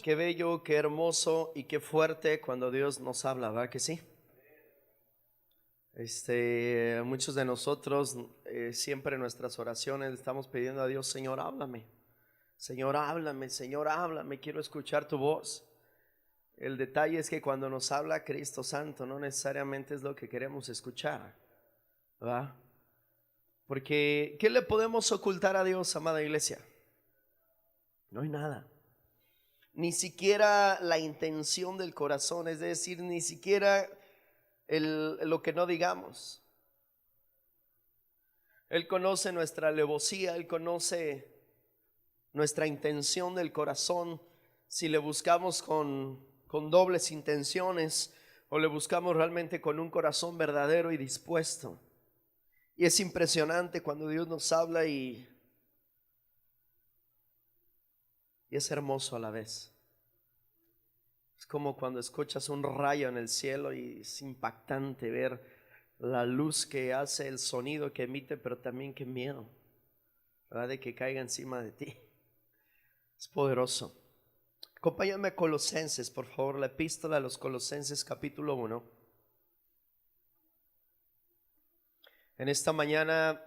Qué bello, qué hermoso y qué fuerte cuando Dios nos habla, ¿verdad que sí? Muchos de nosotros siempre en nuestras oraciones estamos pidiendo a Dios: Señor, háblame, Señor, háblame, Señor, háblame, quiero escuchar tu voz. El detalle es que cuando nos habla Cristo Santo, no necesariamente es lo que queremos escuchar, ¿verdad? Porque ¿qué le podemos ocultar a Dios, amada iglesia? No hay nada. Ni siquiera la intención del corazón, es decir, ni siquiera lo que no digamos. Él conoce nuestra alevosía, Él conoce nuestra intención del corazón, si le buscamos con dobles intenciones o le buscamos realmente con un corazón verdadero y dispuesto. Y es impresionante cuando Dios nos habla y es hermoso a la vez. Es como cuando escuchas un rayo en el cielo y es impactante ver la luz que hace, el sonido que emite, pero también qué miedo, ¿verdad? De que caiga encima de ti. Es poderoso. Acompáñame a Colosenses, por favor, la epístola a los Colosenses capítulo 1. En esta mañana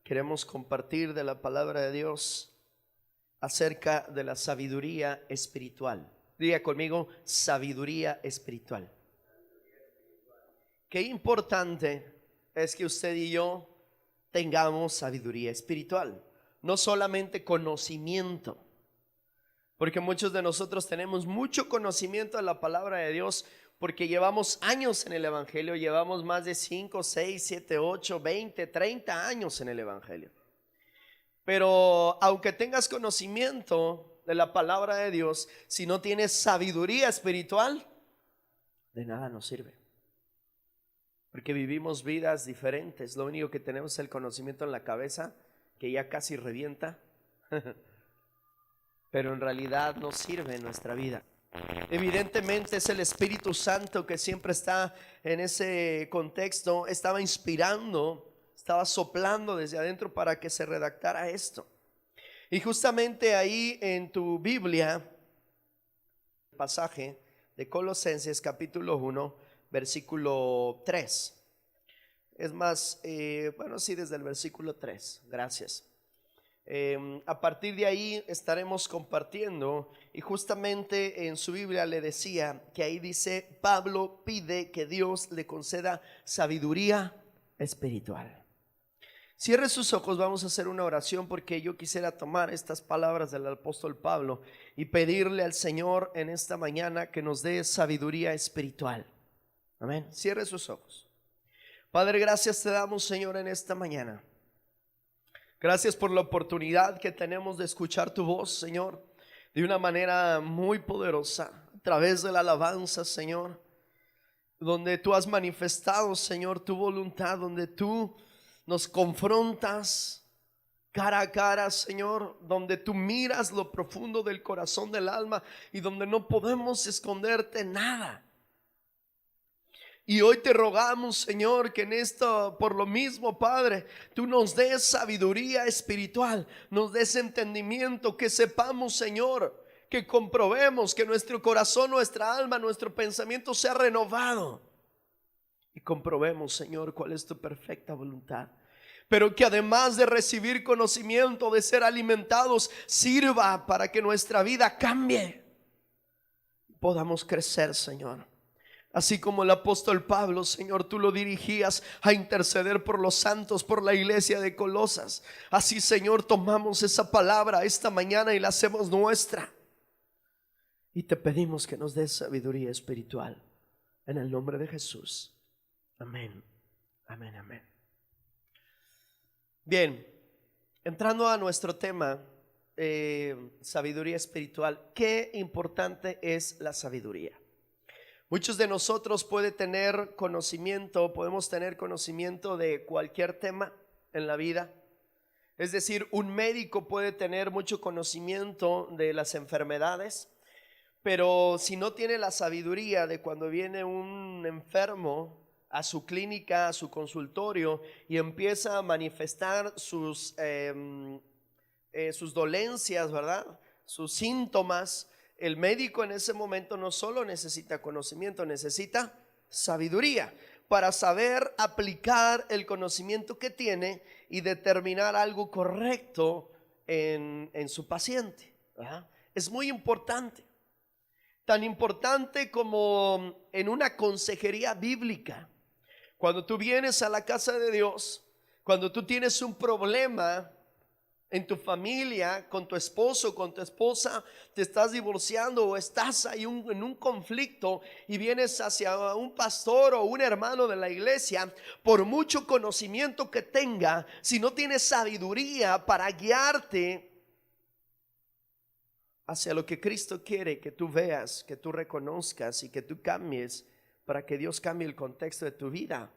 queremos compartir de la palabra de Dios acerca de la sabiduría espiritual. Diga conmigo: sabiduría espiritual. Qué importante es que usted y yo tengamos sabiduría espiritual, no solamente conocimiento, porque muchos de nosotros tenemos mucho conocimiento de la palabra de Dios porque llevamos años en el evangelio, llevamos más de 5, 6, 7, 8, 20, 30 años en el evangelio. Pero aunque tengas conocimiento de la palabra de Dios, si no tienes sabiduría espiritual, de nada nos sirve. Porque vivimos vidas diferentes. Lo único que tenemos es el conocimiento en la cabeza, que ya casi revienta, pero en realidad no sirve en nuestra vida. Evidentemente es el Espíritu Santo que siempre está en ese contexto, estaba inspirando, estaba soplando desde adentro para que se redactara esto. Y justamente ahí en tu Biblia, el pasaje de Colosenses capítulo 1, versículo 3. Es más, desde el versículo 3, gracias. A partir de ahí estaremos compartiendo, y justamente en su Biblia le decía que ahí dice: Pablo pide que Dios le conceda sabiduría espiritual. Cierre sus ojos, vamos a hacer una oración, porque yo quisiera tomar estas palabras del apóstol Pablo y pedirle al Señor en esta mañana que nos dé sabiduría espiritual. Amén. Cierre sus ojos. Padre, gracias te damos, Señor, en esta mañana. Gracias por la oportunidad que tenemos de escuchar tu voz, Señor, de una manera muy poderosa, a través de la alabanza, Señor, donde tú has manifestado, Señor, tu voluntad, donde tú nos confrontas cara a cara, Señor, donde tú miras lo profundo del corazón del alma y donde no podemos esconderte nada. Y hoy te rogamos, Señor, que en esto, por lo mismo, Padre, tú nos des sabiduría espiritual, nos des entendimiento, que sepamos, Señor, que comprobemos que nuestro corazón, nuestra alma, nuestro pensamiento sea renovado, y comprobemos, Señor, cuál es tu perfecta voluntad. Pero que además de recibir conocimiento, de ser alimentados, sirva para que nuestra vida cambie, podamos crecer, Señor. Así como el apóstol Pablo, Señor, tú lo dirigías a interceder por los santos, por la iglesia de Colosas. Así, Señor, tomamos esa palabra esta mañana y la hacemos nuestra. Y te pedimos que nos des sabiduría espiritual, en el nombre de Jesús. Amén, amén, amén. Bien, entrando a nuestro tema, sabiduría espiritual. Qué importante es la sabiduría. Muchos de nosotros podemos tener conocimiento de cualquier tema en la vida. Es decir, un médico puede tener mucho conocimiento de las enfermedades, pero si no tiene la sabiduría de cuando viene un enfermo a su clínica, a su consultorio, y empieza a manifestar sus dolencias, ¿verdad? Sus síntomas, el médico en ese momento no solo necesita conocimiento, necesita sabiduría para saber aplicar el conocimiento que tiene y determinar algo correcto en su paciente, ¿verdad? Es muy importante, tan importante como en una consejería bíblica. Cuando tú vienes a la casa de Dios, cuando tú tienes un problema en tu familia, con tu esposo, con tu esposa, te estás divorciando o estás ahí en un conflicto y vienes hacia un pastor o un hermano de la iglesia, por mucho conocimiento que tenga, si no tienes sabiduría para guiarte hacia lo que Cristo quiere que tú veas, que tú reconozcas y que tú cambies para que Dios cambie el contexto de tu vida,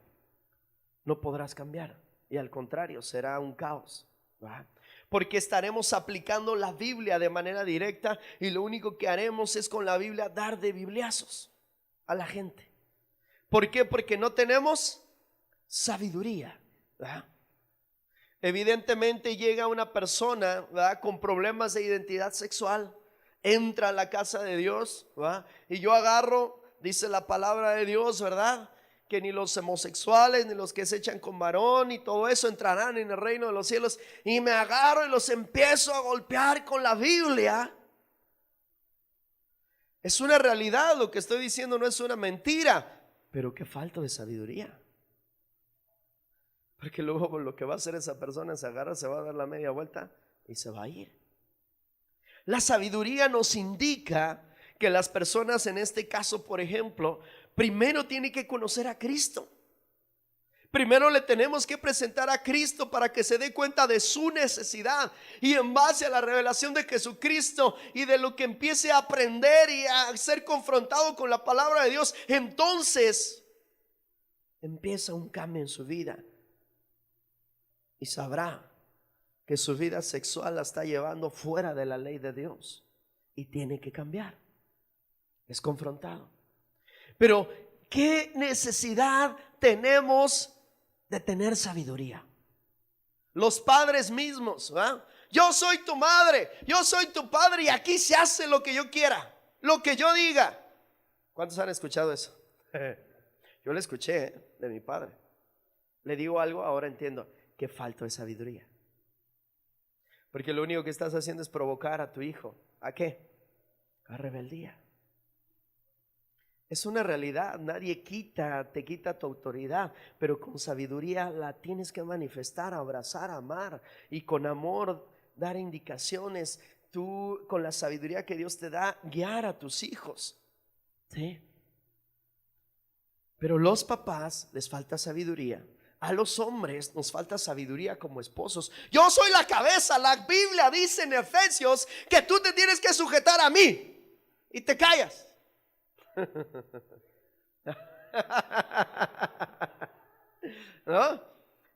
no podrás cambiar y al contrario será un caos, ¿verdad? Porque estaremos aplicando la Biblia de manera directa y lo único que haremos es con la Biblia dar de bibliazos a la gente. ¿Por qué? Porque no tenemos sabiduría, ¿verdad? Evidentemente llega una persona, ¿verdad?, con problemas de identidad sexual, entra a la casa de Dios, ¿verdad? Y yo agarro, dice la palabra de Dios, ¿verdad?, que ni los homosexuales, ni los que se echan con varón, y todo eso entrarán en el reino de los cielos. Y me agarro y los empiezo a golpear con la Biblia. Es una realidad, lo que estoy diciendo no es una mentira, pero qué falta de sabiduría. Porque luego lo que va a hacer esa persona se agarra, se va a dar la media vuelta y se va a ir. La sabiduría nos indica que las personas, en este caso por ejemplo, primero tienen que conocer a Cristo. Primero le tenemos que presentar a Cristo para que se dé cuenta de su necesidad, y en base a la revelación de Jesucristo y de lo que empiece a aprender y a ser confrontado con la palabra de Dios, entonces empieza un cambio en su vida y sabrá que su vida sexual la está llevando fuera de la ley de Dios y tiene que cambiar. Es confrontado. Pero ¿qué necesidad tenemos de tener sabiduría? Los padres mismos, ¿verdad? Yo soy tu madre, yo soy tu padre y aquí se hace lo que yo quiera, lo que yo diga. ¿Cuántos han escuchado eso? Yo lo escuché de mi padre. Le digo algo, ahora entiendo que falta de sabiduría. Porque lo único que estás haciendo es provocar a tu hijo. ¿A qué? A rebeldía. Es una realidad, nadie te quita tu autoridad, pero con sabiduría la tienes que manifestar, abrazar, amar y con amor dar indicaciones. Tú, con la sabiduría que Dios te da, guiar a tus hijos. ¿Sí? Pero los papás les falta sabiduría. A los hombres nos falta sabiduría como esposos. Yo soy la cabeza. La Biblia dice en Efesios que tú te tienes que sujetar a mí y te callas. ¿No?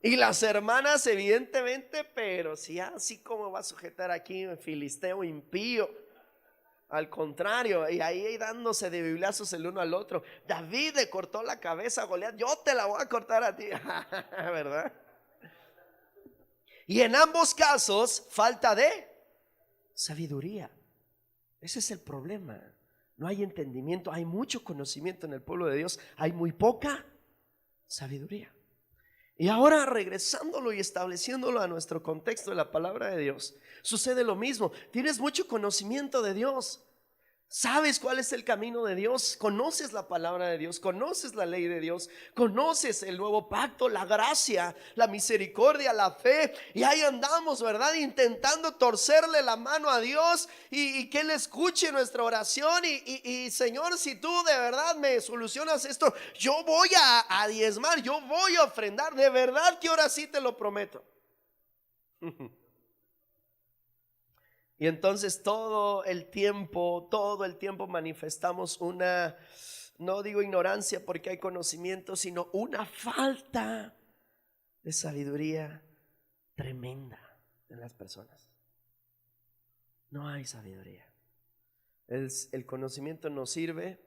Y las hermanas evidentemente, pero si así como va a sujetar aquí un filisteo impío. Al contrario, y ahí dándose de bibliazos el uno al otro. David le cortó la cabeza a Goliat, yo te la voy a cortar a ti. ¿Verdad? Y en ambos casos falta de sabiduría. Ese es el problema. No hay entendimiento, hay mucho conocimiento en el pueblo de Dios, hay muy poca sabiduría. Y ahora, regresándolo y estableciéndolo a nuestro contexto de la palabra de Dios, sucede lo mismo. Tienes mucho conocimiento de Dios, sabes cuál es el camino de Dios, conoces la palabra de Dios, conoces la ley de Dios, conoces el nuevo pacto, la gracia, la misericordia, la fe, y ahí andamos, ¿verdad?, intentando torcerle la mano a Dios y que Él escuche nuestra oración y Señor, si tú de verdad me solucionas esto, yo voy a diezmar, yo voy a ofrendar, de verdad que ahora sí te lo prometo. Y entonces todo el tiempo manifestamos una, no digo ignorancia porque hay conocimiento, sino una falta de sabiduría tremenda en las personas. No hay sabiduría. El conocimiento no sirve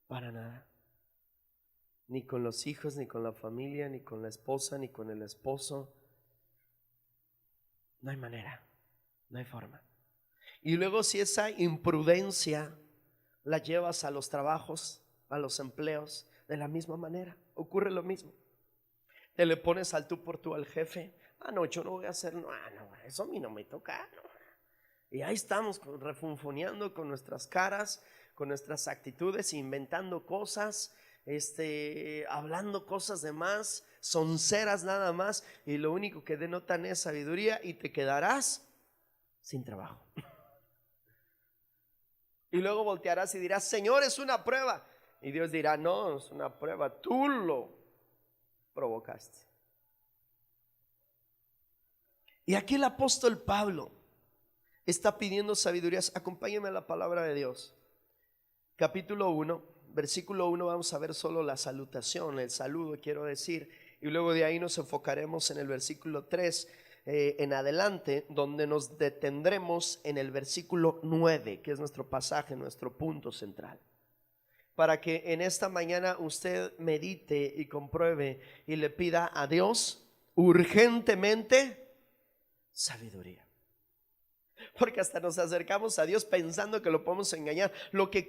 para nada. Ni con los hijos, ni con la familia, ni con la esposa, ni con el esposo. No hay manera, no hay forma. Y luego si esa imprudencia la llevas a los trabajos, a los empleos, de la misma manera, ocurre lo mismo. Te le pones al tú por tú al jefe. No, yo no voy a hacer, no, eso a mí no me toca, no. Y ahí estamos refunfuneando con nuestras caras, con nuestras actitudes, inventando cosas, hablando cosas de más, sonceras nada más, y lo único que denotan es sabiduría, y te quedarás sin trabajo. Y luego voltearás y dirás: Señor, es una prueba. Y Dios dirá: no, es una prueba, tú lo provocaste. Y aquí el apóstol Pablo está pidiendo sabiduría. Acompáñenme a la palabra de Dios. Capítulo 1, versículo 1, vamos a ver solo la salutación, el saludo quiero decir. Y luego de ahí nos enfocaremos en el versículo 3 en adelante, donde nos detendremos en el versículo 9, que es nuestro pasaje, nuestro punto central. Para que en esta mañana usted medite y compruebe y le pida a Dios urgentemente sabiduría. Porque hasta nos acercamos a Dios pensando que lo podemos engañar. Lo que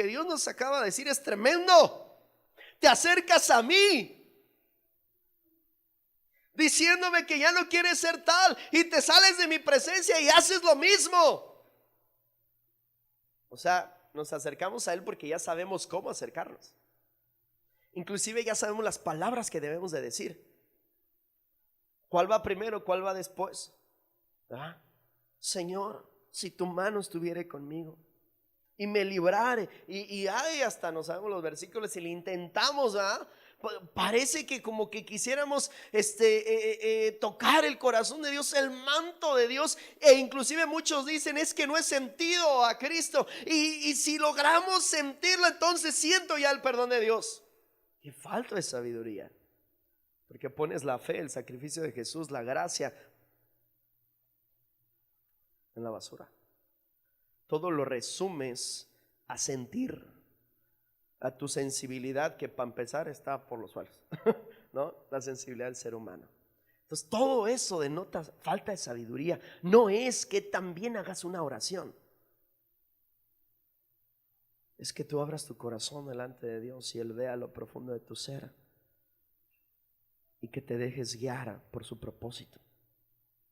Dios nos acaba de decir es tremendo. Te acercas a mí diciéndome que ya no quieres ser tal, y te sales de mi presencia y haces lo mismo. O sea, nos acercamos a Él porque ya sabemos cómo acercarnos. Inclusive ya sabemos las palabras que debemos de decir. ¿Cuál va primero? ¿Cuál va después? Señor, si tu mano estuviera conmigo y me librare, y hasta no sabemos los versículos y le intentamos, parece que como que quisiéramos tocar el corazón de Dios, el manto de Dios, e inclusive muchos dicen: es que no he sentido a Cristo, y si logramos sentirlo, entonces siento ya el perdón de Dios. Y falta de sabiduría, porque pones la fe, el sacrificio de Jesús, la gracia en la basura. Todo lo resumes a sentir, a tu sensibilidad, que para empezar está por los suelos, ¿no? La sensibilidad del ser humano. Entonces todo eso denota falta de sabiduría. No es que también hagas una oración, es que tú abras tu corazón delante de Dios y Él vea lo profundo de tu ser, y que te dejes guiar por su propósito.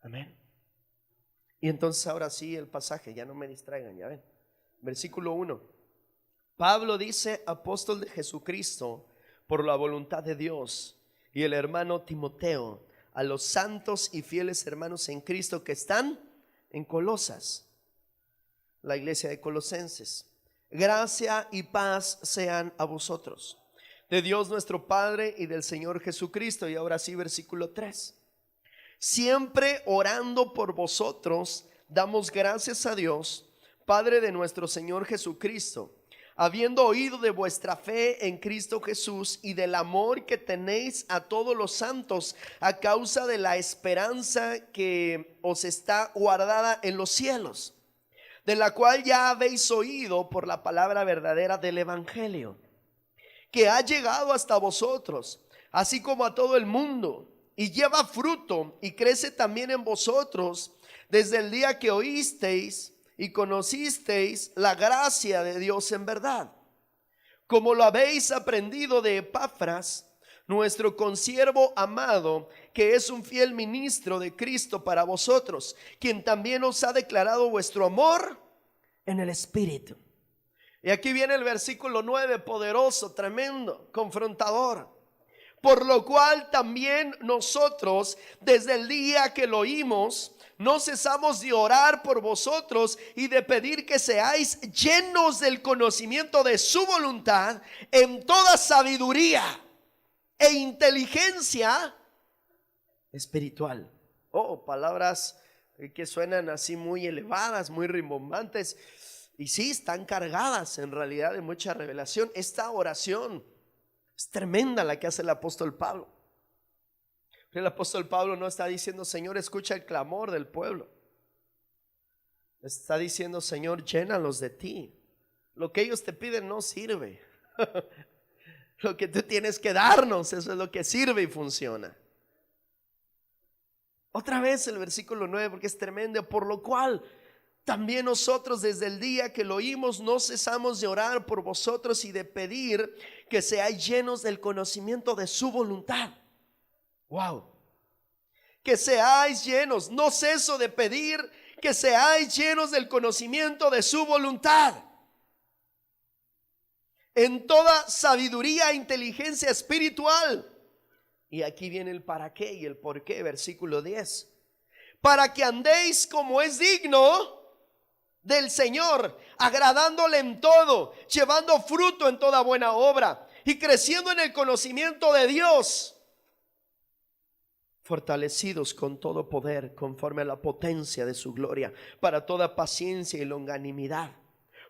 Amén. Y entonces ahora sí el pasaje, ya no me distraigan, ya ven. Versículo 1. Pablo dice: apóstol de Jesucristo por la voluntad de Dios, y el hermano Timoteo, a los santos y fieles hermanos en Cristo que están en Colosas, la iglesia de Colosenses. Gracia y paz sean a vosotros, de Dios nuestro Padre y del Señor Jesucristo. Y ahora sí, versículo 3. Siempre orando por vosotros, damos gracias a Dios, Padre de nuestro Señor Jesucristo, habiendo oído de vuestra fe en Cristo Jesús y del amor que tenéis a todos los santos, a causa de la esperanza que os está guardada en los cielos, de la cual ya habéis oído por la palabra verdadera del evangelio, que ha llegado hasta vosotros, así como a todo el mundo, y lleva fruto y crece también en vosotros desde el día que oísteis y conocisteis la gracia de Dios en verdad, como lo habéis aprendido de Epafras, nuestro consiervo amado, que es un fiel ministro de Cristo para vosotros, quien también os ha declarado vuestro amor en el Espíritu. Y aquí viene el versículo 9, poderoso, tremendo, confrontador. Por lo cual también nosotros, desde el día que lo oímos, no cesamos de orar por vosotros y de pedir que seáis llenos del conocimiento de su voluntad en toda sabiduría e inteligencia espiritual. Palabras que suenan así muy elevadas, muy rimbombantes, y sí, están cargadas en realidad de mucha revelación. Esta oración es tremenda, la que hace el apóstol Pablo. El apóstol Pablo no está diciendo: Señor, escucha el clamor del pueblo. Está diciendo: Señor, llénalos de ti. Lo que ellos te piden no sirve. Lo que tú tienes que darnos, eso es lo que sirve y funciona. Otra vez el versículo 9, porque es tremendo. Por lo cual también nosotros desde el día que lo oímos no cesamos de orar por vosotros y de pedir que seáis llenos del conocimiento de su voluntad. Wow. Que seáis llenos, no ceso de pedir que seáis llenos del conocimiento de su voluntad, en toda sabiduría e inteligencia espiritual. Y aquí viene el para qué y el por qué, versículo 10. Para que andéis como es digno del Señor, agradándole en todo, llevando fruto en toda buena obra y creciendo en el conocimiento de Dios, fortalecidos con todo poder conforme a la potencia de su gloria, para toda paciencia y longanimidad,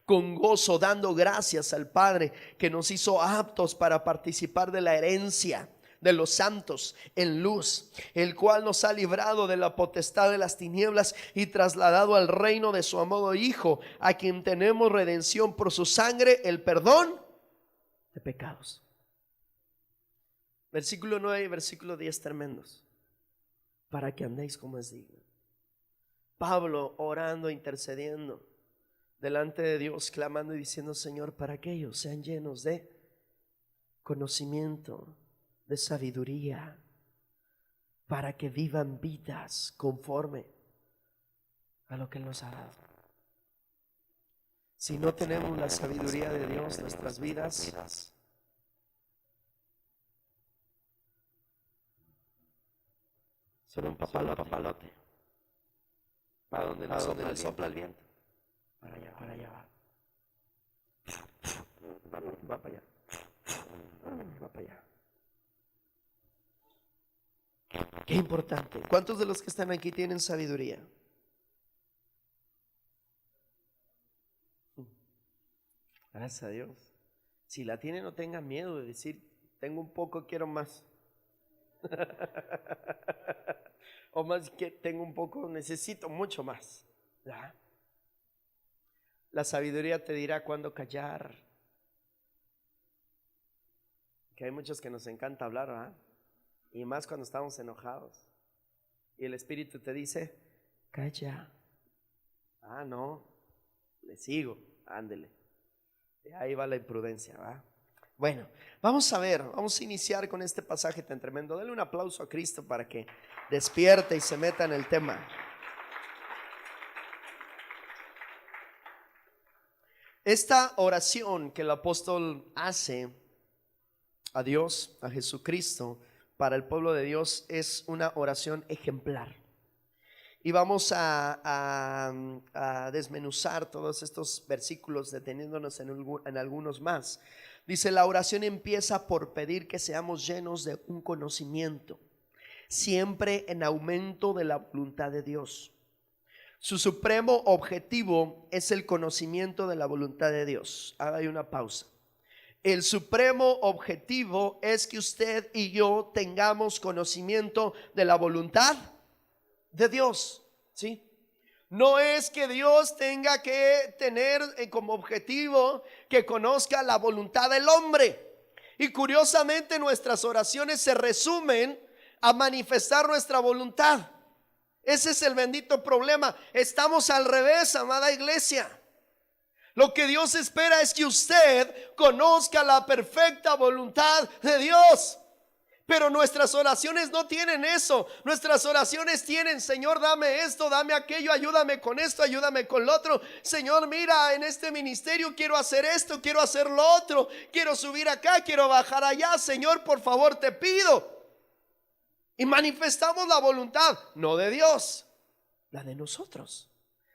con gozo dando gracias al Padre que nos hizo aptos para participar de la herencia de los santos en luz, el cual nos ha librado de la potestad de las tinieblas y trasladado al reino de su amado Hijo, a quien tenemos redención por su sangre, el perdón de pecados. Versículo 9 y versículo 10 tremendos. Para que andéis como es digno. Pablo orando, intercediendo delante de Dios, clamando y diciendo: Señor, para que ellos sean llenos de conocimiento, de sabiduría, para que vivan vidas conforme a lo que Él nos ha dado. Si no tenemos la sabiduría de Dios, nuestras vidas son un papalote. Para donde le sopla el viento. Para allá va. Va para allá. Va para allá. Qué importante. ¿Cuántos de los que están aquí tienen sabiduría? Gracias a Dios. Si la tienen, no tengan miedo de decir: tengo un poco, quiero más. O más que tengo un poco, necesito mucho más. ¿Ya? La sabiduría te dirá cuándo callar. Que hay muchos que nos encanta hablar, ¿verdad? Y más cuando estamos enojados. Y el Espíritu te dice: calla. Ah, no, le sigo, ándele. Y ahí va la imprudencia, ¿verdad? Bueno, vamos a iniciar con este pasaje tan tremendo. Dale un aplauso a Cristo para que despierte y se meta en el tema. Esta oración que el apóstol hace a Dios, a Jesucristo, para el pueblo de Dios, es una oración ejemplar. Y vamos a desmenuzar todos estos versículos, deteniéndonos en algunos más. Dice: la oración empieza por pedir que seamos llenos de un conocimiento, siempre en aumento de la voluntad de Dios. Su supremo objetivo es el conocimiento de la voluntad de Dios. Haga ahí una pausa. El supremo objetivo es que usted y yo tengamos conocimiento de la voluntad de Dios, ¿sí? No es que Dios tenga que tener como objetivo que conozca la voluntad del hombre. Y curiosamente nuestras oraciones se resumen a manifestar nuestra voluntad. Ese es el bendito problema. Estamos al revés, amada iglesia. Lo que Dios espera es que usted conozca la perfecta voluntad de Dios. Pero nuestras oraciones no tienen eso. Nuestras oraciones tienen: Señor, dame esto, dame aquello, ayúdame con esto, ayúdame con lo otro. Señor, mira, en este ministerio quiero hacer esto, quiero hacer lo otro, quiero subir acá, quiero bajar allá. Señor, por favor, te pido. Y manifestamos la voluntad, no de Dios, la de nosotros.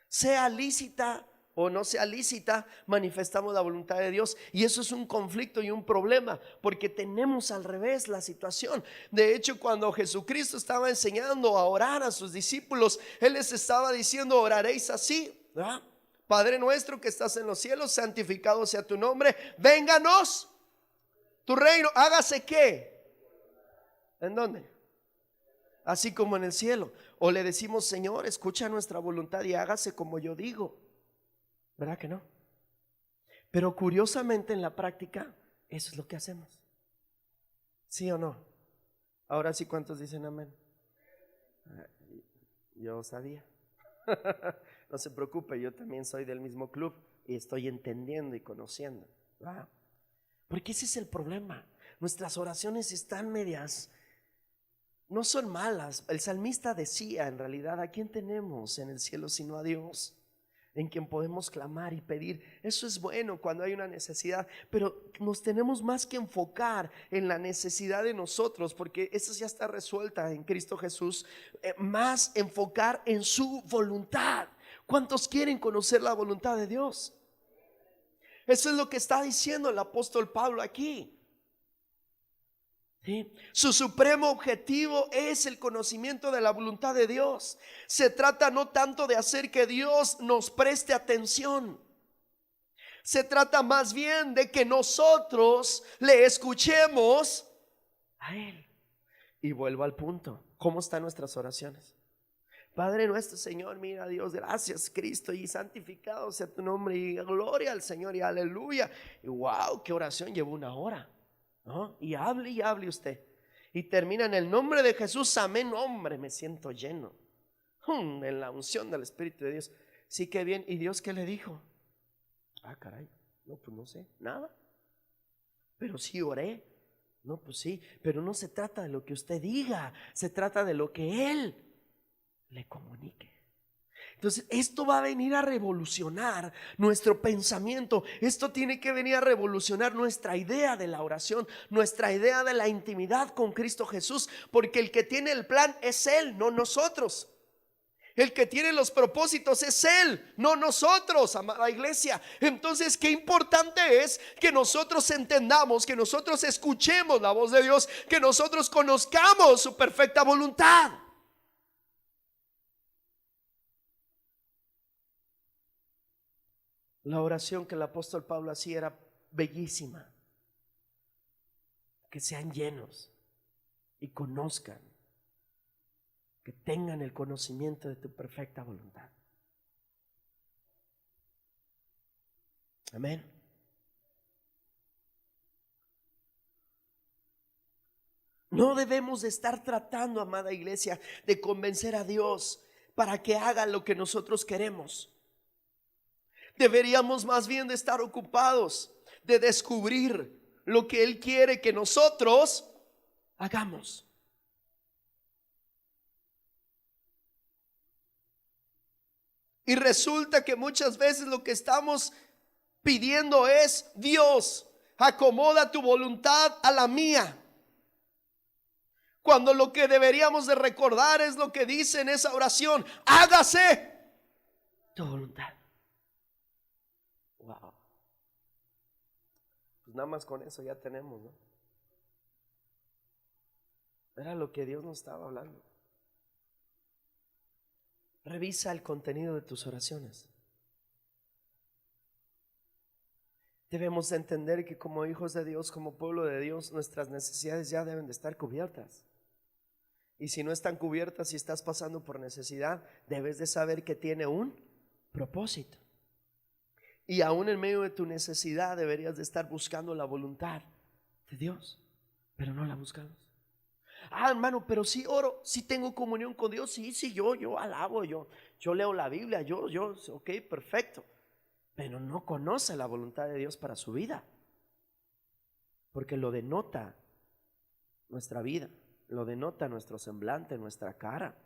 Sea lícita o no sea lícita, manifestamos la voluntad de Dios. Y eso es un conflicto y un problema, porque tenemos al revés la situación. De hecho, cuando Jesucristo estaba enseñando a orar a sus discípulos, Él les estaba diciendo: oraréis así, ¿verdad? Padre nuestro que estás en los cielos, santificado sea tu nombre, vénganos tu reino, hágase ¿qué? ¿En dónde? Así como en el cielo. O le decimos: Señor, escucha nuestra voluntad y hágase como yo digo. ¿Verdad que no? Pero curiosamente en la práctica eso es lo que hacemos. ¿Sí o no? Ahora sí, ¿cuántos dicen amén? Yo sabía. No se preocupe, yo también soy del mismo club y estoy entendiendo y conociendo. ¿Va? Porque ese es el problema. Nuestras oraciones están medias, no son malas. El salmista decía, en realidad, ¿a quién tenemos en el cielo sino a Dios, en quien podemos clamar y pedir? Eso es bueno cuando hay una necesidad, pero nos tenemos más que enfocar en la necesidad de nosotros, porque esa ya está resuelta en Cristo Jesús. Más enfocar en su voluntad. ¿Cuántos quieren conocer la voluntad de Dios? Eso es lo que está diciendo el apóstol Pablo aquí. ¿Sí? Su supremo objetivo es el conocimiento de la voluntad de Dios. Se trata no tanto de hacer que Dios nos preste atención. Se trata más bien de que nosotros le escuchemos a Él. Y vuelvo al punto. ¿Cómo están nuestras oraciones? Padre nuestro, Señor, mira, Dios, gracias, Cristo, y santificado sea tu nombre, y gloria al Señor, y aleluya. Y wow, qué oración, llevo una hora, ¿no? Y hable usted. Y termina en el nombre de Jesús, amén. Hombre, me siento lleno en la unción del Espíritu de Dios. Sí, que bien. ¿Y Dios qué le dijo? Ah, caray, no, pues no sé, nada. Pero sí oré. No, pues sí, pero no se trata de lo que usted diga, se trata de lo que Él le comunique. Entonces esto va a venir a revolucionar nuestro pensamiento. Esto tiene que venir a revolucionar nuestra idea de la oración, nuestra idea de la intimidad con Cristo Jesús, porque el que tiene el plan es Él, no nosotros. El que tiene los propósitos es Él, no nosotros, amada iglesia. Entonces, qué importante es que nosotros entendamos, que nosotros escuchemos la voz de Dios, que nosotros conozcamos su perfecta voluntad. La oración que el apóstol Pablo hacía era bellísima. Que sean llenos y conozcan, que tengan el conocimiento de tu perfecta voluntad. Amén. No debemos de estar tratando, amada iglesia, de convencer a Dios para que haga lo que nosotros queremos. Deberíamos más bien de estar ocupados de descubrir lo que Él quiere que nosotros hagamos. Y resulta que muchas veces lo que estamos pidiendo es: Dios, acomoda tu voluntad a la mía. Cuando lo que deberíamos de recordar es lo que dice en esa oración: hágase tu voluntad. Wow. Pues nada más con eso ya tenemos, ¿no? Era lo que Dios nos estaba hablando. Revisa el contenido de tus oraciones. Debemos de entender que como hijos de Dios, como pueblo de Dios, nuestras necesidades ya deben de estar cubiertas. Y si no están cubiertas y estás pasando por necesidad, debes de saber que tiene un propósito. Y aún en medio de tu necesidad deberías de estar buscando la voluntad de Dios, pero no la buscamos. Ah, hermano, pero sí oro, sí tengo comunión con Dios, sí, yo alabo, yo leo la Biblia, ok, perfecto. Pero no conoce la voluntad de Dios para su vida, porque lo denota nuestra vida, lo denota nuestro semblante, nuestra cara.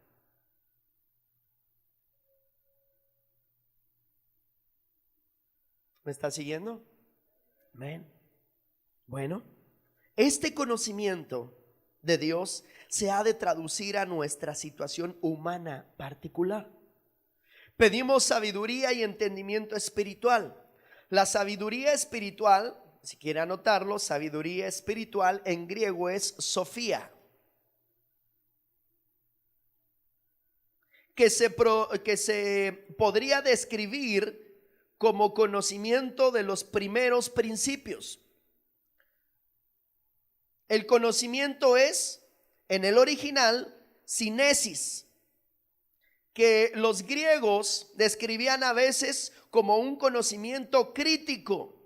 ¿Me está siguiendo? Amén. Bueno, este conocimiento de Dios se ha de traducir a nuestra situación humana particular. Pedimos sabiduría y entendimiento espiritual. La sabiduría espiritual, si quiere anotarlo, sabiduría espiritual en griego es Sofía, que se podría describir como conocimiento de los primeros principios. El conocimiento es, en el original, sinesis, que los griegos describían a veces como un conocimiento crítico,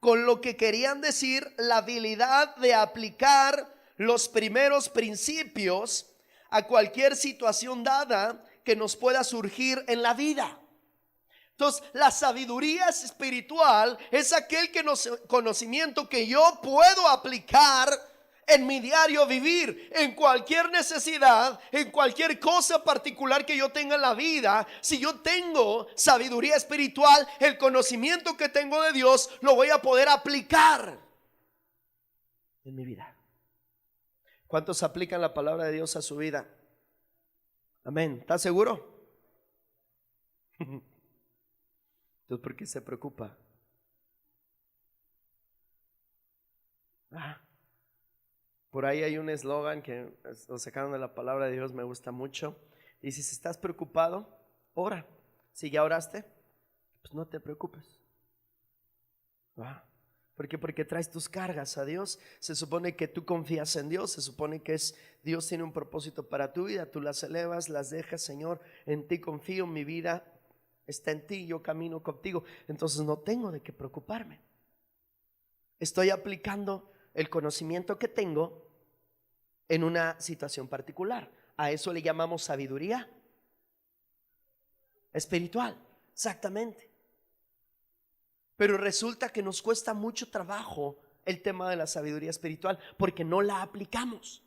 con lo que querían decir la habilidad de aplicar los primeros principios a cualquier situación dada que nos pueda surgir en la vida. Entonces, la sabiduría espiritual es aquel conocimiento que yo puedo aplicar en mi diario vivir, en cualquier necesidad, en cualquier cosa particular que yo tenga en la vida. Si yo tengo sabiduría espiritual, el conocimiento que tengo de Dios lo voy a poder aplicar en mi vida. ¿Cuántos aplican la palabra de Dios a su vida? Amén. ¿Estás seguro? Entonces, ¿por qué se preocupa? Por ahí hay un eslogan que lo sacaron de la palabra de Dios, me gusta mucho. Dice: si estás preocupado, ora. Si ya oraste, pues no te preocupes. ¿Por qué? Porque traes tus cargas a Dios. Se supone que tú confías en Dios. Se supone que Dios tiene un propósito para tu vida. Tú las elevas, las dejas. Señor, en ti confío, mi vida está en ti, yo camino contigo. Entonces no tengo de qué preocuparme. Estoy aplicando el conocimiento que tengo en una situación particular. A eso le llamamos sabiduría espiritual. Exactamente. Pero resulta que nos cuesta mucho trabajo el tema de la sabiduría espiritual porque no la aplicamos.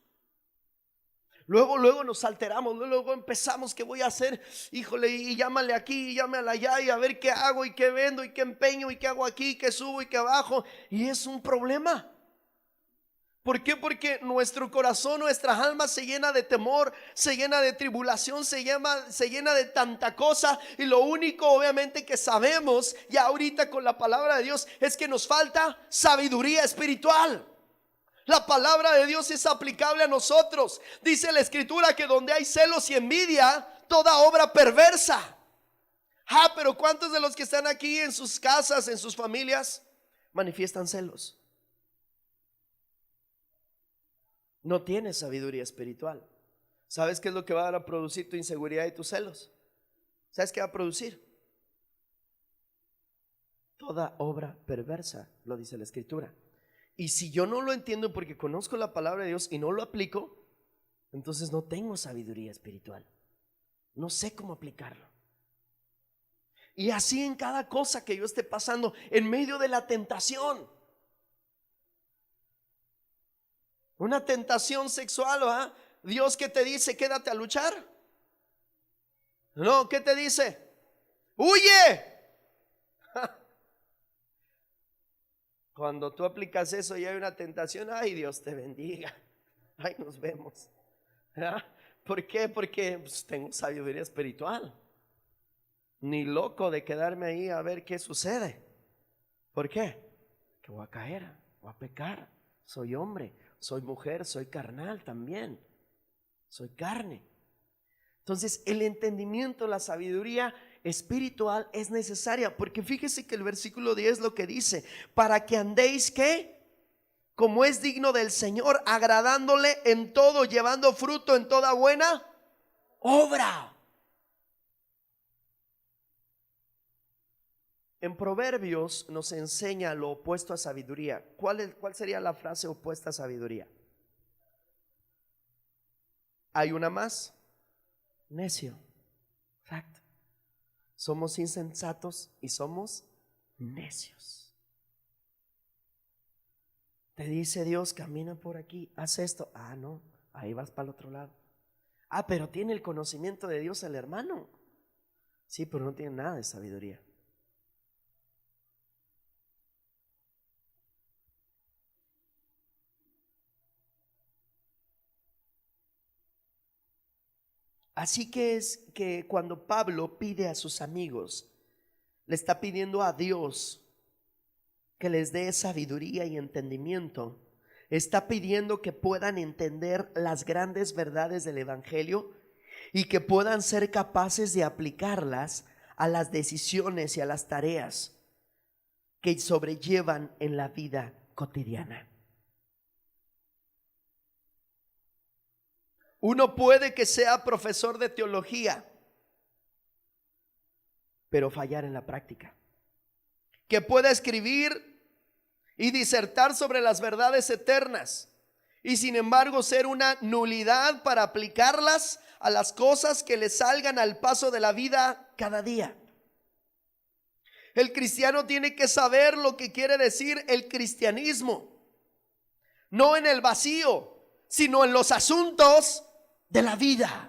Luego nos alteramos, luego empezamos: ¿qué voy a hacer? Híjole, y llámale aquí, y llámale allá, y a ver qué hago, y qué vendo, y qué empeño, y qué hago aquí, y qué subo, y qué bajo. Y es un problema. ¿Por qué? Porque nuestro corazón, nuestra alma se llena de temor, se llena de tribulación, se llena de tanta cosa. Y lo único obviamente que sabemos ya ahorita con la palabra de Dios es que nos falta sabiduría espiritual. La palabra de Dios es aplicable a nosotros. Dice la escritura que donde hay celos y envidia, toda obra perversa. Pero ¿cuántos de los que están aquí en sus casas, en sus familias, manifiestan celos? No tienes sabiduría espiritual. ¿Sabes qué es lo que va a producir tu inseguridad y tus celos? ¿Sabes qué va a producir? Toda obra perversa, lo dice la escritura. Y si yo no lo entiendo porque conozco la palabra de Dios y no lo aplico, entonces no tengo sabiduría espiritual. No sé cómo aplicarlo. Y así en cada cosa que yo esté pasando, en medio de la tentación. Una tentación sexual, Dios, ¿qué te dice? Quédate a luchar. No, ¿qué te dice? ¡Huye! Cuando tú aplicas eso y hay una tentación, ay, Dios te bendiga, ay, nos vemos. ¿Por qué? Porque pues, tengo sabiduría espiritual. Ni loco de quedarme ahí a ver qué sucede. ¿Por qué? Que voy a caer, voy a pecar. Soy hombre, soy mujer, soy carnal también. Soy carne. Entonces el entendimiento, la sabiduría espiritual es necesaria, porque fíjese que el versículo 10 lo que dice: para que andéis, ¿qué? Como es digno del Señor, agradándole en todo, llevando fruto en toda buena obra. En Proverbios nos enseña lo opuesto a sabiduría. ¿Cuál sería la frase opuesta a sabiduría? Hay una más: necio. Exacto. Somos insensatos y somos necios. Te dice Dios: camina por aquí, haz esto. No, ahí vas para el otro lado. Pero tiene el conocimiento de Dios el hermano. Sí, pero no tiene nada de sabiduría. Así que es que cuando Pablo pide a sus amigos, le está pidiendo a Dios que les dé sabiduría y entendimiento. Está pidiendo que puedan entender las grandes verdades del evangelio y que puedan ser capaces de aplicarlas a las decisiones y a las tareas que sobrellevan en la vida cotidiana. Uno puede que sea profesor de teología, pero fallar en la práctica. Que pueda escribir y disertar sobre las verdades eternas y sin embargo ser una nulidad para aplicarlas a las cosas que le salgan al paso de la vida cada día. El cristiano tiene que saber lo que quiere decir el cristianismo, no en el vacío, sino en los asuntos de la vida.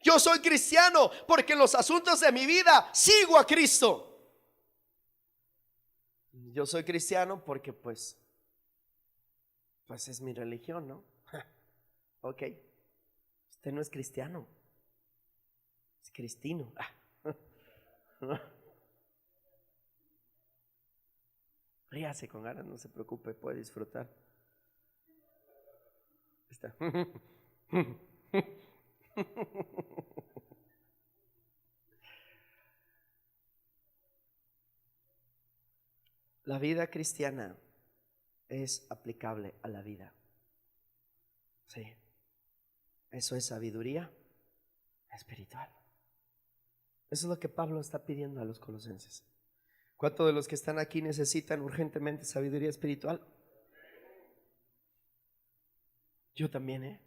Yo soy cristiano porque en los asuntos de mi vida sigo a Cristo. Yo soy cristiano porque pues es mi religión, ¿no? Ok, usted no es cristiano, es cristino. Ríase con ganas, no se preocupe, puede disfrutar. Está. La vida cristiana es aplicable a la vida. Sí, eso es sabiduría espiritual. Eso es lo que Pablo está pidiendo a los colosenses. ¿Cuántos de los que están aquí necesitan urgentemente sabiduría espiritual? Yo también,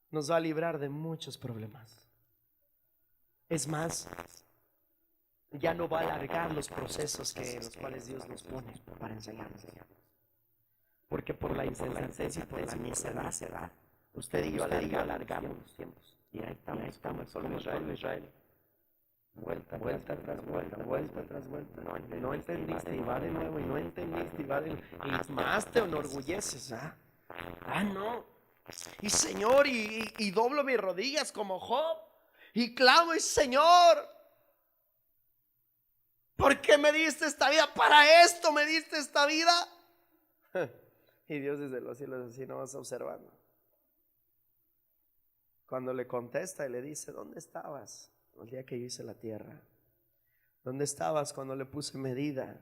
Nos va a librar de muchos problemas. Es más, ya no va a alargar los procesos en los cuales Dios nos pone para enseñarnos. Porque por la insensatez y por la necedad, usted y yo alargamos los tiempos. Y ahí estamos solo en Israel. Vuelta tras vuelta. No entendiste y va de nuevo, y no entendiste y va de nuevo. Y más te enorgulleces, no. Y Señor, y doblo mis rodillas como Job. Y clamo, y Señor, ¿por qué me diste esta vida? Para esto me diste esta vida. Y Dios desde los cielos así no vas observando. Cuando le contesta y le dice: ¿dónde estabas el día que yo hice la tierra? ¿Dónde estabas cuando le puse medida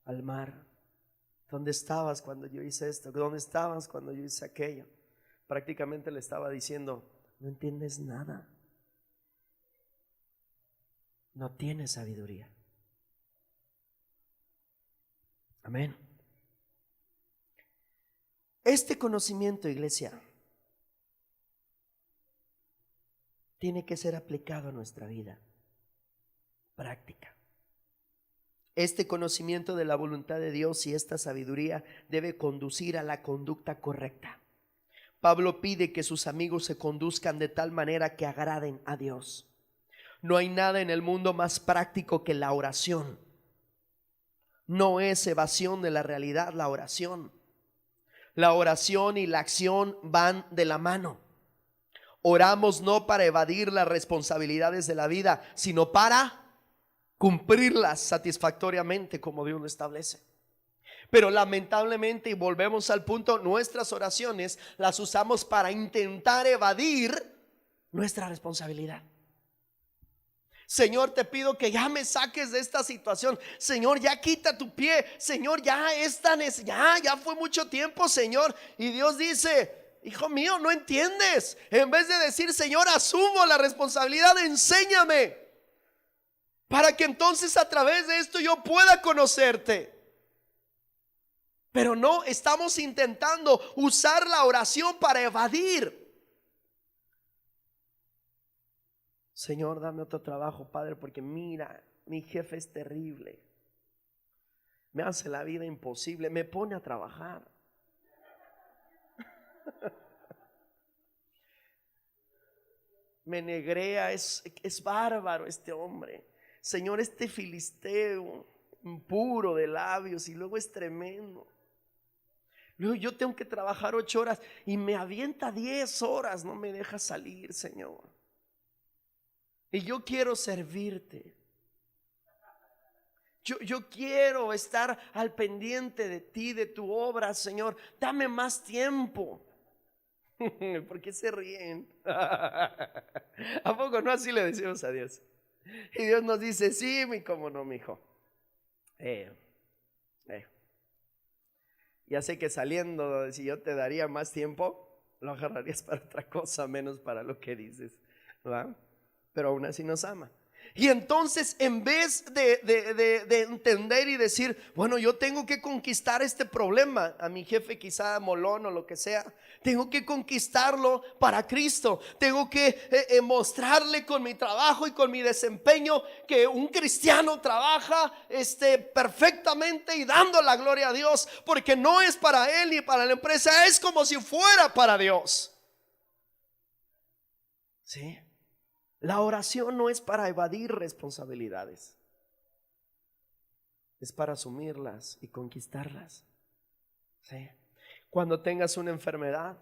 al mar? ¿Dónde estabas cuando yo hice esto? ¿Dónde estabas cuando yo hice aquello? Prácticamente le estaba diciendo: no entiendes nada, no tienes sabiduría. Amén. Este conocimiento, iglesia, tiene que ser aplicado a nuestra vida práctica. Este conocimiento de la voluntad de Dios y esta sabiduría debe conducir a la conducta correcta. Pablo pide que sus amigos se conduzcan de tal manera que agraden a Dios. No hay nada en el mundo más práctico que la oración. No es evasión de la realidad la oración. La oración y la acción van de la mano. Oramos no para evadir las responsabilidades de la vida, sino para cumplirlas satisfactoriamente como Dios lo establece. Pero lamentablemente, y volvemos al punto, nuestras oraciones las usamos para intentar evadir nuestra responsabilidad. Señor, te pido que ya me saques de esta situación. Señor, ya quita tu pie. Señor, ya fue mucho tiempo, Señor. Y Dios dice: hijo mío, no entiendes. En vez de decir: Señor, asumo la responsabilidad, enséñame, para que entonces a través de esto yo pueda conocerte. Pero no, estamos intentando usar la oración para evadir. Señor, dame otro trabajo, Padre, porque mira, mi jefe es terrible. Me hace la vida imposible, me pone a trabajar. Me negrea, es bárbaro este hombre. Señor, este filisteo impuro de labios, y luego es tremendo. Luego yo tengo que trabajar 8 horas y me avienta 10 horas, no me deja salir, Señor. Y yo quiero servirte. Yo quiero estar al pendiente de ti, de tu obra, Señor. Dame más tiempo. ¿Por qué se ríen? ¿A poco no así le decimos a Dios? Y Dios nos dice: sí, cómo no, mi hijo. Ya sé que saliendo, si yo te daría más tiempo, lo agarrarías para otra cosa, menos para lo que dices, ¿verdad? Pero aún así nos ama. Y entonces, en vez de entender y decir, bueno, yo tengo que conquistar este problema, a mi jefe quizá molón o lo que sea, tengo que conquistarlo para Cristo. Tengo que mostrarle con mi trabajo y con mi desempeño que un cristiano trabaja perfectamente y dando la gloria a Dios, porque no es para él ni para la empresa, es como si fuera para Dios. ¿Sí? La oración no es para evadir responsabilidades, es para asumirlas y conquistarlas. ¿Sí? Cuando tengas una enfermedad,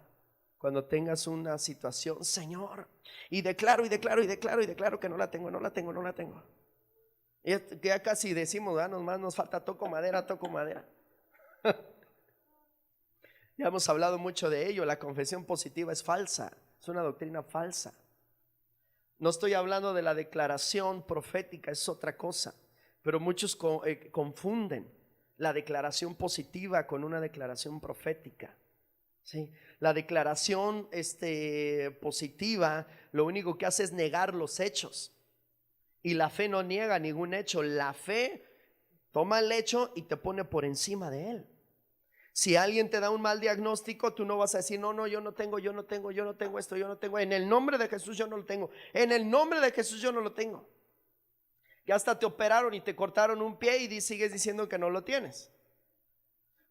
cuando tengas una situación, Señor, y declaro que no la tengo, no la tengo, no la tengo. Y ya casi decimos, nomás nos falta toco madera, toco madera. Ya hemos hablado mucho de ello. La confesión positiva es falsa, es una doctrina falsa. No estoy hablando de la declaración profética, es otra cosa. Pero muchos confunden la declaración positiva con una declaración profética. ¿Sí? La declaración positiva lo único que hace es negar los hechos. Y la fe no niega ningún hecho. La fe toma el hecho y te pone por encima de él. Si alguien te da un mal diagnóstico, tú no vas a decir, no, yo no tengo esto, yo no tengo. En el nombre de Jesús yo no lo tengo. En el nombre de Jesús yo no lo tengo. Ya hasta te operaron y te cortaron un pie y sigues diciendo que no lo tienes.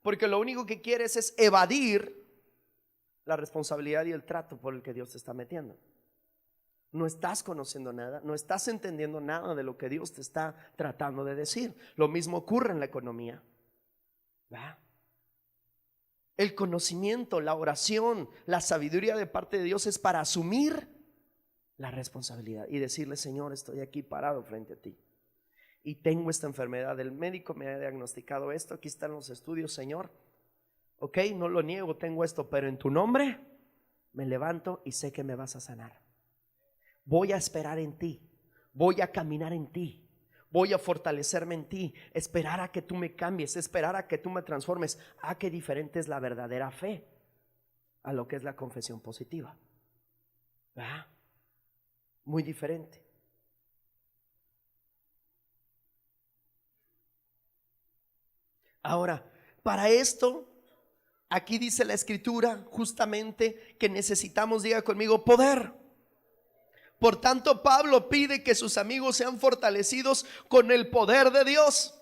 Porque lo único que quieres es evadir la responsabilidad y el trato por el que Dios te está metiendo. No estás conociendo nada, no estás entendiendo nada de lo que Dios te está tratando de decir. Lo mismo ocurre en la economía. ¿Va? El conocimiento, la oración, la sabiduría de parte de Dios es para asumir la responsabilidad y decirle, Señor, estoy aquí parado frente a ti y tengo esta enfermedad, el médico me ha diagnosticado esto, aquí están los estudios, Señor, ok, no lo niego, tengo esto, pero en tu nombre me levanto y sé que me vas a sanar. Voy a esperar en ti, voy a caminar en ti, voy a fortalecerme en ti, esperar a que tú me cambies, esperar a que tú me transformes. Qué diferente es la verdadera fe a lo que es la confesión positiva. ¿Verdad? Muy diferente. Ahora, para esto, aquí dice la escritura justamente que necesitamos, diga conmigo, poder. Por tanto, Pablo pide que sus amigos sean fortalecidos con el poder de Dios.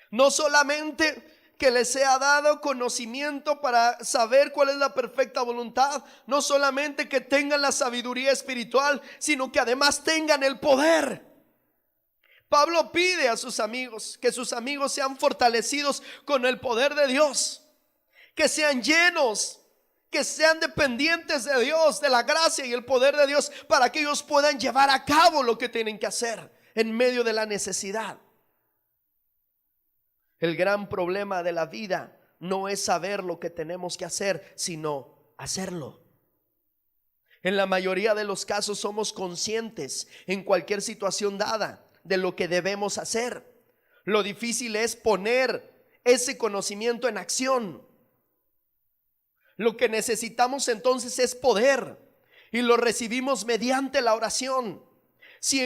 No solamente que les sea dado conocimiento para saber cuál es la perfecta voluntad, no solamente que tengan la sabiduría espiritual, sino que además tengan el poder. Pablo pide a sus amigos que sus amigos sean fortalecidos con el poder de Dios, que sean llenos, que sean dependientes de Dios, de la gracia y el poder de Dios, para que ellos puedan llevar a cabo lo que tienen que hacer en medio de la necesidad. El gran problema de la vida no es saber lo que tenemos que hacer, sino hacerlo. En la mayoría de los casos somos conscientes en cualquier situación dada de lo que debemos hacer. Lo difícil es poner ese conocimiento en acción. Lo que necesitamos entonces es poder, y lo recibimos mediante la oración. Si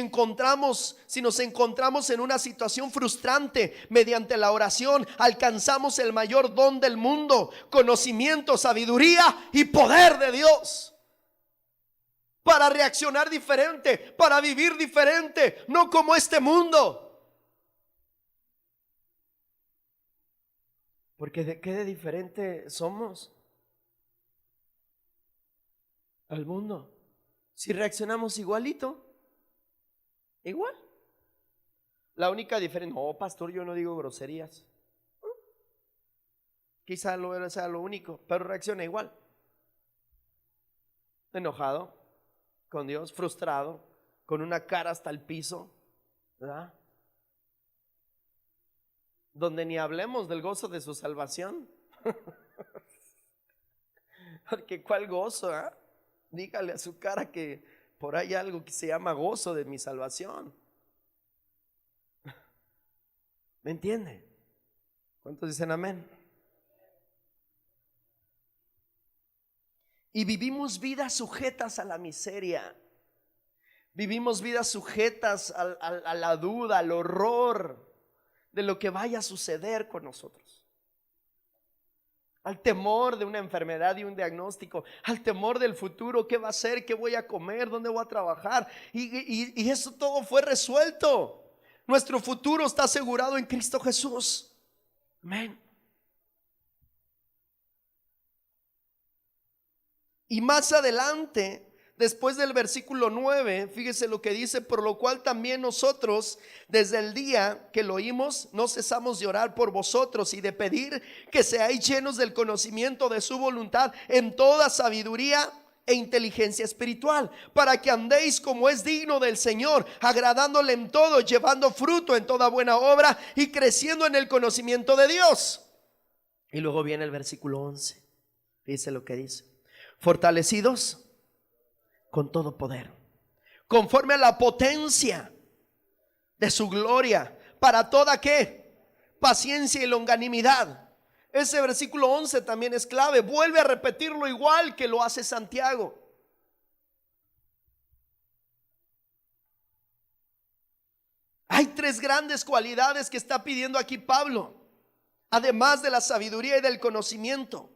nos encontramos en una situación frustrante, mediante la oración alcanzamos el mayor don del mundo: conocimiento, sabiduría y poder de Dios, para reaccionar diferente, para vivir diferente, no como este mundo. Porque ¿de qué de diferente somos al mundo? Si reaccionamos igualito, igual. La única diferencia, no, pastor, yo no digo groserías. Quizá sea lo único, pero reacciona igual. Enojado con Dios, frustrado, con una cara hasta el piso, ¿verdad? Donde ni hablemos del gozo de su salvación. Porque ¿cuál gozo? Dígale a su cara que por ahí hay algo que se llama gozo de mi salvación. ¿Me entiende? ¿Cuántos dicen amén? Y vivimos vidas sujetas a la miseria, Vivimos vidas sujetas a la duda, al horror de lo que vaya a suceder con nosotros, al temor de una enfermedad y un diagnóstico, al temor del futuro, qué va a ser, qué voy a comer, dónde voy a trabajar. Y eso todo fue resuelto. Nuestro futuro está asegurado en Cristo Jesús. Amén. Y más adelante, después del versículo 9, fíjese lo que dice: por lo cual también nosotros, desde el día que lo oímos, no cesamos de orar por vosotros y de pedir que seáis llenos del conocimiento de su voluntad en toda sabiduría e inteligencia espiritual, para que andéis como es digno del Señor, agradándole en todo, llevando fruto en toda buena obra y creciendo en el conocimiento de Dios. Y luego viene el versículo 11, dice lo que dice: fortalecidos con todo poder, conforme a la potencia de su gloria, para toda ¿qué? Paciencia y longanimidad. Ese versículo 11 también es clave. Vuelve a repetirlo igual que lo hace Santiago. Hay tres grandes cualidades que está pidiendo aquí Pablo, además de la sabiduría y del conocimiento.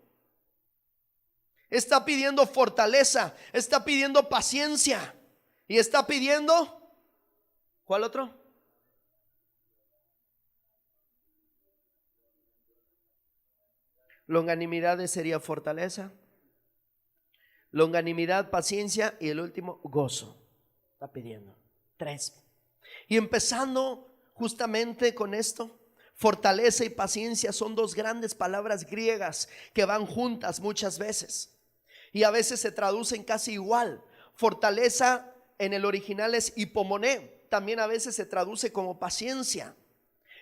Está pidiendo fortaleza, está pidiendo paciencia y está pidiendo, ¿cuál otro? Longanimidad sería fortaleza, longanimidad, paciencia, y el último, gozo. Está pidiendo tres. Y empezando justamente con esto, fortaleza y paciencia son dos grandes palabras griegas que van juntas muchas veces y a veces se traducen casi igual. Fortaleza en el original es hipomoné, también a veces se traduce como paciencia.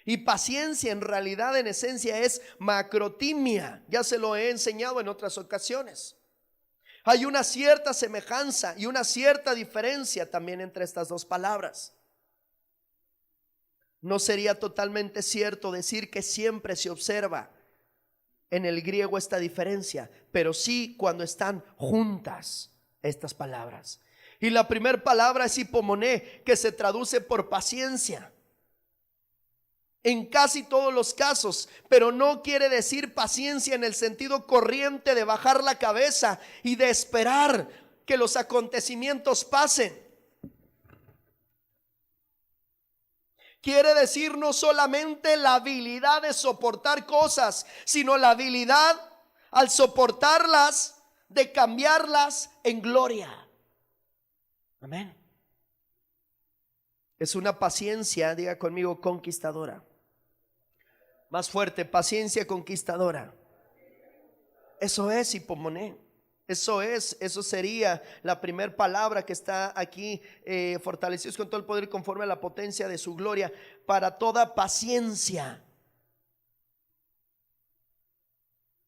Y paciencia en realidad, en esencia, es macrotimia. Ya se lo he enseñado en otras ocasiones. Hay una cierta semejanza y una cierta diferencia también entre estas dos palabras. No sería totalmente cierto decir que siempre se observa en el griego esta diferencia, pero sí cuando están juntas estas palabras. Y la primera palabra es hipomoné, que se traduce por paciencia en casi todos los casos, pero no quiere decir paciencia en el sentido corriente de bajar la cabeza y de esperar que los acontecimientos pasen. Quiere decir no solamente la habilidad de soportar cosas, sino la habilidad al soportarlas de cambiarlas en gloria. Amén. Es una paciencia, diga conmigo, conquistadora. Más fuerte, paciencia conquistadora. Eso es hipomoné. Eso sería la primera palabra que está aquí, fortalecidos con todo el poder conforme a la potencia de su gloria, para toda paciencia.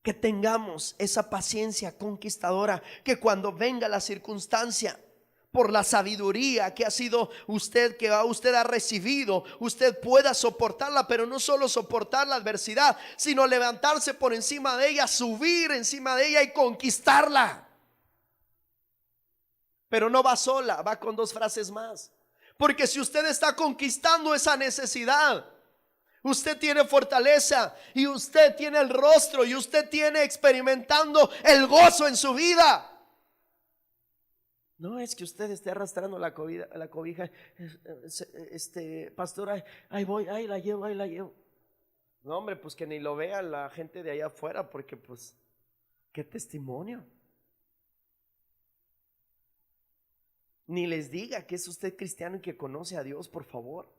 Que tengamos esa paciencia conquistadora, que cuando venga la circunstancia, por la sabiduría que ha sido usted, que usted ha recibido, usted pueda soportarla, pero no solo soportar la adversidad, sino levantarse por encima de ella, subir encima de ella y conquistarla. Pero no va sola, va con dos frases más. Porque si usted está conquistando esa necesidad, usted tiene fortaleza y usted tiene el rostro y usted tiene experimentando el gozo en su vida. No es que usted esté arrastrando la cobija, pastor, ahí voy, ahí la llevo. No, hombre, pues que ni lo vea la gente de allá afuera, porque pues, qué testimonio. Ni les diga que es usted cristiano y que conoce a Dios, por favor,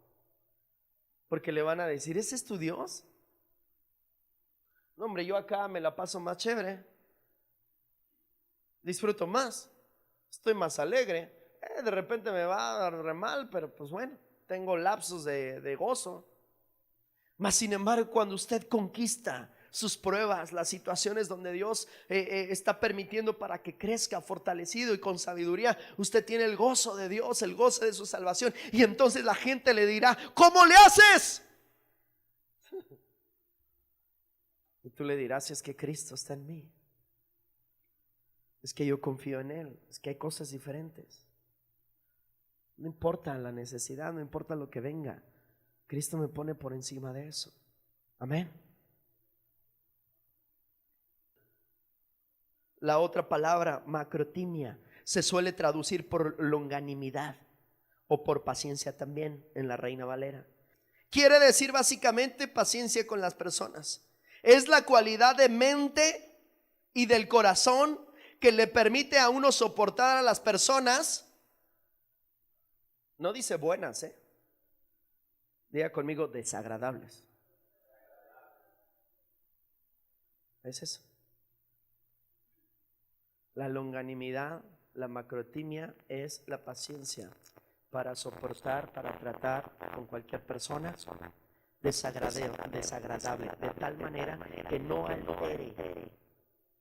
porque le van a decir, ¿ese es tu Dios? No, hombre, yo acá me la paso más chévere, disfruto más, estoy más alegre. De repente me va a dar re mal, pero pues bueno, tengo lapsos de gozo. Mas sin embargo, cuando usted conquista sus pruebas, las situaciones donde Dios está permitiendo para que crezca fortalecido y con sabiduría, usted tiene el gozo de Dios, el gozo de su salvación. Y entonces la gente le dirá, ¿cómo le haces? Y tú le dirás, es que Cristo está en mí, es que yo confío en Él, es que hay cosas diferentes. No importa la necesidad, no importa lo que venga, Cristo me pone por encima de eso. Amén. La otra palabra, macrotimia, se suele traducir por longanimidad o por paciencia también en la Reina Valera. Quiere decir básicamente paciencia con las personas. Es la cualidad de mente y del corazón que le permite a uno soportar a las personas. No dice buenas, diga conmigo, desagradables. Es eso. La longanimidad, la macrotimia es la paciencia para soportar, para tratar con cualquier persona desagradable, de tal manera que no altere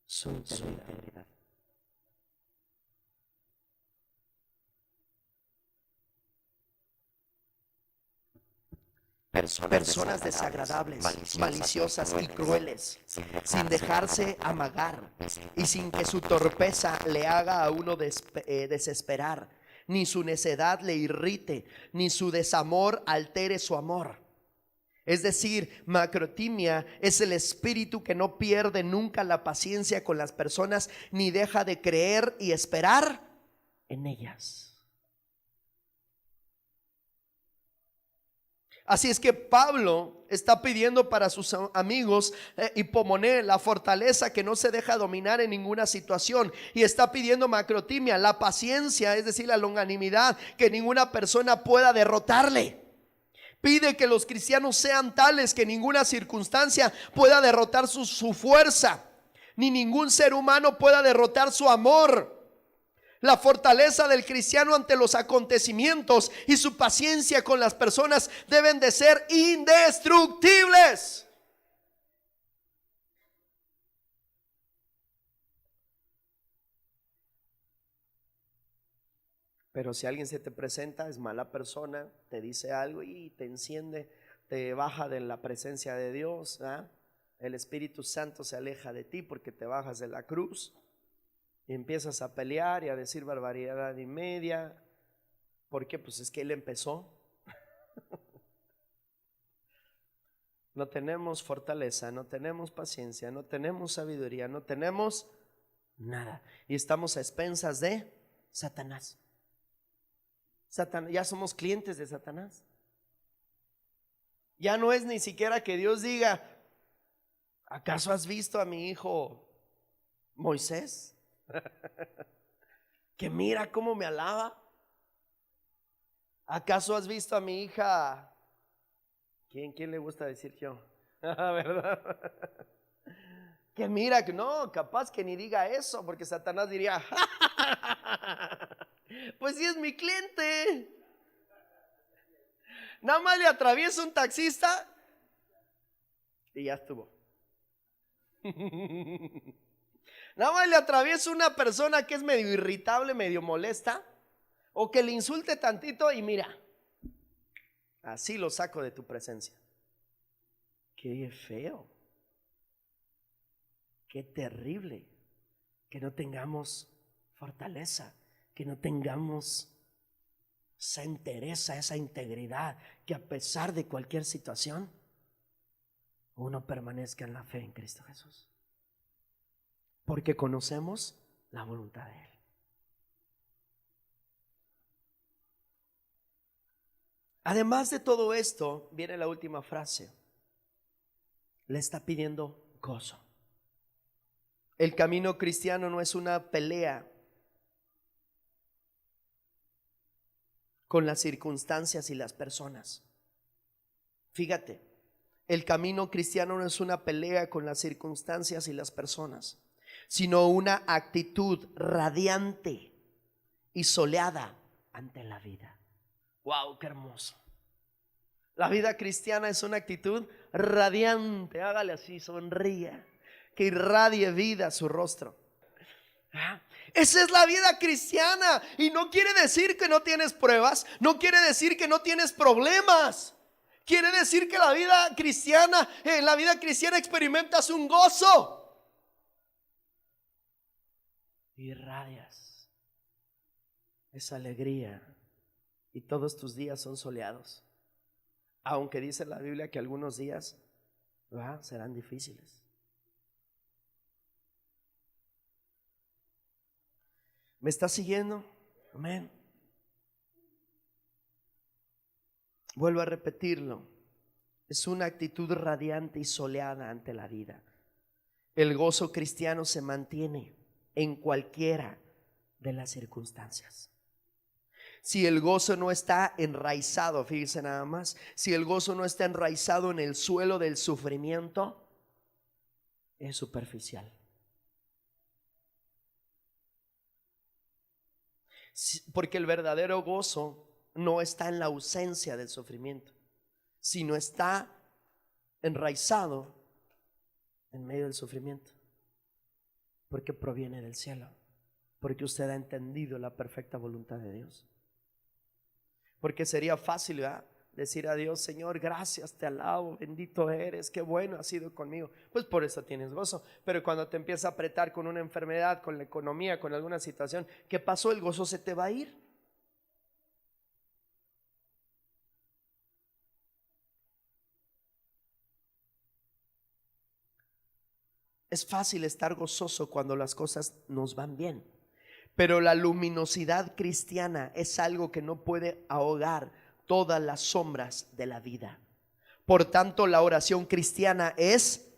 su integridad. Personas desagradables, maliciosas y crueles, sin dejarse amagar y sin que su torpeza le haga a uno desesperar, ni su necedad le irrite, ni su desamor altere su amor. Es decir, macrotimia es el espíritu que no pierde nunca la paciencia con las personas, ni deja de creer y esperar en ellas. Así es que Pablo está pidiendo para sus amigos hipomoné, la fortaleza que no se deja dominar en ninguna situación, y está pidiendo macrotimia, la paciencia, es decir, la longanimidad, que ninguna persona pueda derrotarle. Pide que los cristianos sean tales que ninguna circunstancia pueda derrotar su fuerza, ni ningún ser humano pueda derrotar su amor. La fortaleza del cristiano ante los acontecimientos y su paciencia con las personas deben de ser indestructibles. Pero si alguien se te presenta, es mala persona, te dice algo y te enciende, te baja de la presencia de Dios, el Espíritu Santo se aleja de ti porque te bajas de la cruz. Y empiezas a pelear y a decir barbaridad y media. ¿Por qué? Pues es que él empezó. No tenemos fortaleza, no tenemos paciencia, no tenemos sabiduría, no tenemos nada. Y estamos a expensas de Satanás. Ya somos clientes de Satanás. Ya no es ni siquiera que Dios diga: ¿acaso has visto a mi hijo Moisés? Que mira cómo me alaba. ¿Acaso has visto a mi hija? ¿Quién le gusta decir yo? ¿Verdad? Que mira, que no, capaz que ni diga eso, porque Satanás diría: pues sí es mi cliente. Nada más le atraviesa un taxista y ya estuvo. Nada más le atraviesa una persona que es medio irritable, medio molesta, o que le insulte tantito y mira, así lo saco de tu presencia. Qué feo, qué terrible que no tengamos fortaleza, que no tengamos esa entereza, esa integridad, que a pesar de cualquier situación uno permanezca en la fe en Cristo Jesús, porque conocemos la voluntad de Él. Además de todo esto, viene la última frase. Le está pidiendo gozo. El camino cristiano no es una pelea con las circunstancias y las personas. Fíjate, el camino cristiano no es una pelea con las circunstancias y las personas, sino una actitud radiante y soleada ante la vida. ¡Wow! ¡Qué hermoso! La vida cristiana es una actitud radiante. Hágale así, sonría, que irradie vida a su rostro. Esa es la vida cristiana. Y no quiere decir que no tienes pruebas, no quiere decir que no tienes problemas. Quiere decir que la vida cristiana, en la vida cristiana experimentas un gozo. Irradias esa alegría y todos tus días son soleados, aunque dice la Biblia que algunos días serán difíciles. ¿Me está siguiendo? Amén. Vuelvo a repetirlo. Es una actitud radiante y soleada ante la vida. El gozo cristiano se mantiene en cualquiera de las circunstancias. Si el gozo no está enraizado, fíjense nada más, si el gozo no está enraizado en el suelo del sufrimiento, es superficial. Porque el verdadero gozo no está en la ausencia del sufrimiento, sino está enraizado en medio del sufrimiento, porque proviene del cielo, porque usted ha entendido la perfecta voluntad de Dios. Porque sería fácil, ¿verdad?, decir a Dios: Señor, gracias, te alabo, bendito eres, qué bueno has sido conmigo. Pues por eso tienes gozo. Pero cuando te empieza a apretar con una enfermedad, con la economía, con alguna situación, ¿qué pasó? El gozo se te va a ir. Es fácil estar gozoso cuando las cosas nos van bien, pero la luminosidad cristiana es algo que no puede ahogar todas las sombras de la vida. Por tanto, la oración cristiana es: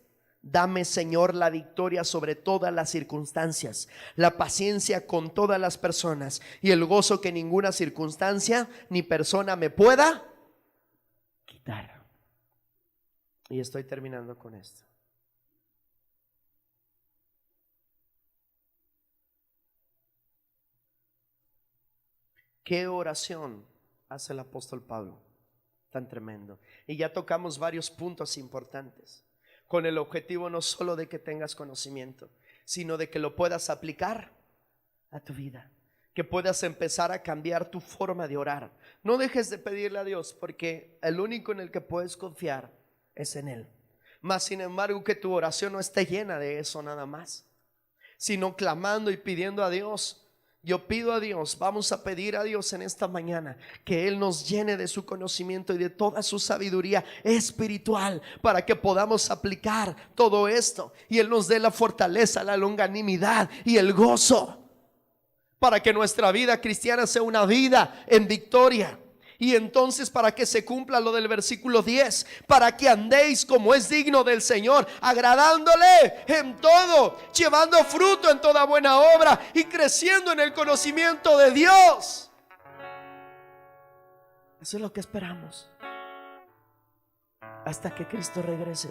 dame, Señor, la victoria sobre todas las circunstancias, la paciencia con todas las personas y el gozo que ninguna circunstancia ni persona me pueda quitar. Y estoy terminando con esto. ¿Qué oración hace el apóstol Pablo tan tremendo? Y ya tocamos varios puntos importantes, con el objetivo no solo de que tengas conocimiento, sino de que lo puedas aplicar a tu vida, que puedas empezar a cambiar tu forma de orar. No dejes de pedirle a Dios, porque el único en el que puedes confiar es en Él. Mas sin embargo, que tu oración no esté llena de eso nada más, sino clamando y pidiendo a Dios. Yo pido a Dios, vamos a pedir a Dios en esta mañana que Él nos llene de su conocimiento y de toda su sabiduría espiritual, para que podamos aplicar todo esto y Él nos dé la fortaleza, la longanimidad y el gozo, para que nuestra vida cristiana sea una vida en victoria. Y entonces, para que se cumpla lo del versículo 10, para que andéis como es digno del Señor, agradándole en todo, llevando fruto en toda buena obra y creciendo en el conocimiento de Dios. Eso es lo que esperamos hasta que Cristo regrese.